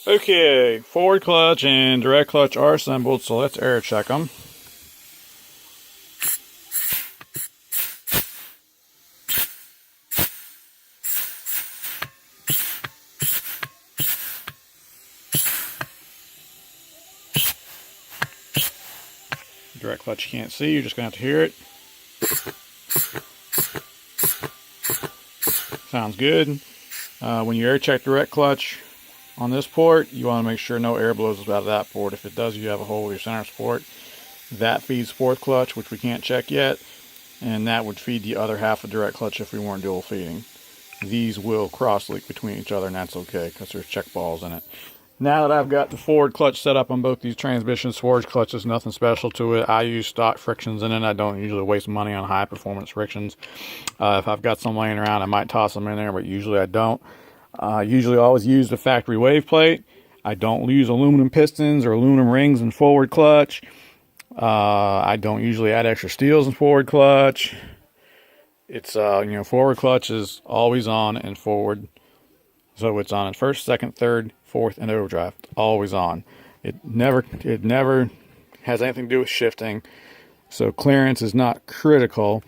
Okay, forward clutch and direct clutch are assembled, so let's air check them. Direct clutch you can't see, you're just going to have to hear it. Sounds good. When you air check direct clutch on this port, you want to make sure no air blows out of that port. If it does, you have a hole with your center support. That feeds fourth clutch, which we can't check yet, and that would feed the other half of direct clutch if we weren't dual feeding. These will cross leak between each other, and that's okay because there's check balls in it. Now that I've got the forward clutch set up on both these transmissions, forward clutch is nothing special to it. I use stock frictions in it. I don't usually waste money on high performance frictions. If I've got some laying around, I might toss them in there, but usually I don't. Usually always use the factory wave plate. I don't use aluminum pistons or aluminum rings in forward clutch. I don't usually add extra steels in forward clutch. It's forward clutch is always on and forward. So it's on in first, second, third, fourth, and overdrive. It's always on. It never has anything to do with shifting. So clearance is not critical.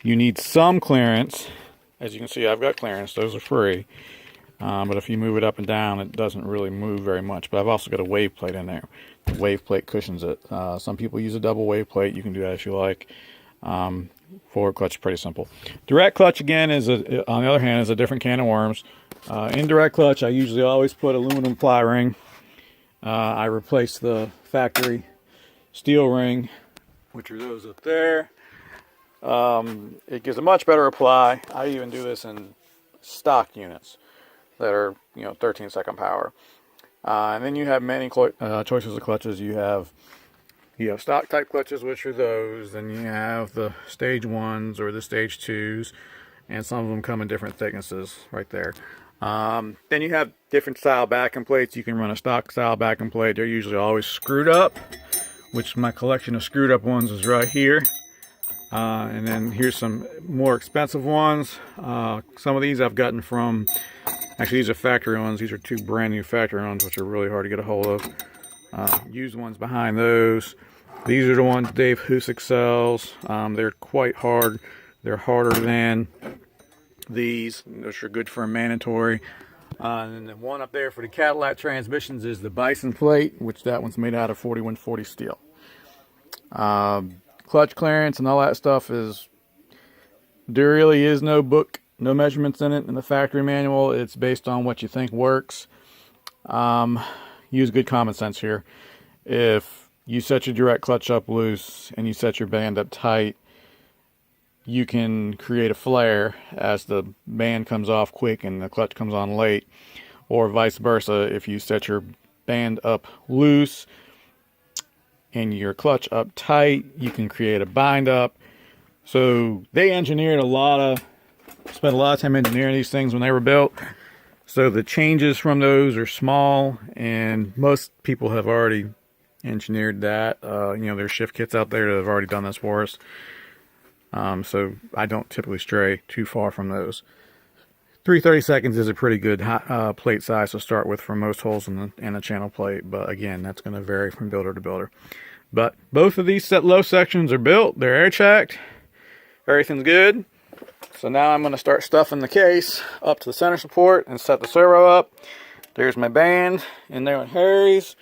You need some clearance. As you can see, I've got clearance. Those are free. But if you move it up and down, it doesn't really move very much. But I've also got a wave plate in there. The wave plate cushions it. Some people use a double wave plate. You can do that if you like. Forward clutch is pretty simple. Direct clutch, again, on the other hand, is a different can of worms. In direct clutch, I usually always put aluminum ply ring. I replace the factory steel ring, which are those up there. It gives a much better apply. I even do this in stock units that are 13-second power. And then you have many choices of clutches. You have stock type clutches, which are those. Then you have the stage 1s or the stage 2s, and some of them come in different thicknesses right there. Then you have different style backing plates. You can run a stock style backing plate. They're usually always screwed up, which my collection of screwed up ones is right here. And then here's some more expensive ones. Some of these I've gotten from, actually these are factory ones. These are two brand new factory ones, which are really hard to get a hold of. Used ones behind those. These are the ones Dave Husick sells. They're quite hard. They're harder than these. Those are good for a mandatory. And then the one up there for the Cadillac transmissions is the Bison plate, which that one's made out of 4140 steel. Clutch clearance and all that stuff there really is no book, no measurements in it in the factory manual. It's based on what you think works. Use good common sense here. If you set your direct clutch up loose and you set your band up tight, you can create a flare as the band comes off quick and the clutch comes on late, or vice versa. If you set your band up loose and your clutch up tight, you can create a bind up. So they spent a lot of time engineering these things when they were built. So the changes from those are small, and most people have already engineered that. There's shift kits out there that have already done this for us. So I don't typically stray too far from those. 3/32 is a pretty good plate size to start with for most holes in the channel plate, but again, that's going to vary from builder to builder. But both of these low sections are built. They're air checked. Everything's good. So now I'm going to start stuffing the case up to the center support and set the servo up. There's my band in there on Harry's.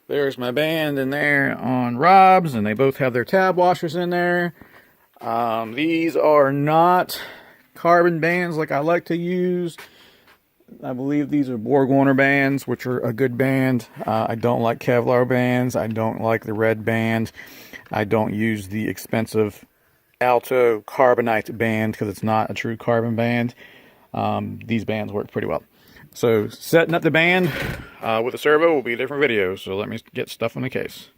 There's my band in there on Rob's, and they both have their tab washers in there. These are not carbon bands like I like to use. I believe these are BorgWarner bands, which are a good band. I don't like Kevlar bands. I don't like the red band. I don't use the expensive Alto Carbonite band because it's not a true carbon band. These bands work pretty well. So setting up the band with a servo will be a different video. So let me get stuff in the case.